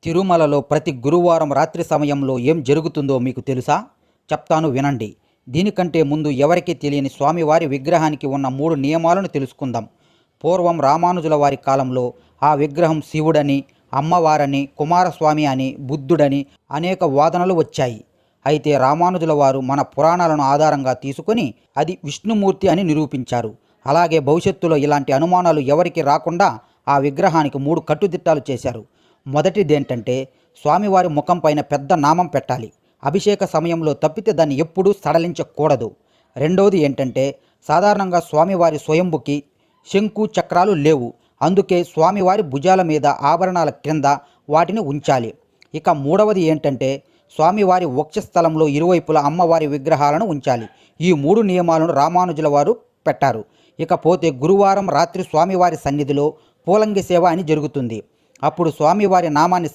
తిరుమలలో ప్రతి గురువారం రాత్రి సమయంలో ఏం జరుగుతుందో మీకు తెలుసా? చెప్తాను వినండి. దీనికంటే ముందు ఎవరికీ తెలియని స్వామివారి విగ్రహానికి ఉన్న 3 నియమాలను తెలుసుకుందాం. పూర్వం రామానుజుల వారి కాలంలో ఆ విగ్రహం శివుడని, అమ్మవారని, కుమారస్వామి అని, బుద్ధుడని అనేక వాదనలు వచ్చాయి. అయితే రామానుజుల వారు మన పురాణాలను ఆధారంగా తీసుకొని అది విష్ణుమూర్తి అని నిరూపించారు. అలాగే భవిష్యత్తులో ఇలాంటి అనుమానాలు ఎవరికి రాకుండా ఆ విగ్రహానికి 3 కట్టుదిట్టాలు చేశారు. మొదటిదేంటంటే స్వామివారి ముఖం పైన పెద్ద నామం పెట్టాలి. అభిషేక సమయంలో తప్పితే దాన్ని ఎప్పుడూ సడలించకూడదు. రెండవది ఏంటంటే సాధారణంగా స్వామివారి స్వయంభుకి శంకు చక్రాలు లేవు. అందుకే స్వామివారి భుజాల మీద ఆభరణాల క్రింద వాటిని ఉంచాలి. ఇక మూడవది ఏంటంటే స్వామివారి వక్షస్థలంలో ఇరువైపులా అమ్మవారి విగ్రహాలను ఉంచాలి. ఈ 3 నియమాలను రామానుజుల వారు పెట్టారు. ఇకపోతే గురువారం రాత్రి స్వామివారి సన్నిధిలో పూలంగి సేవ అని జరుగుతుంది. అప్పుడు స్వామివారి నామాన్ని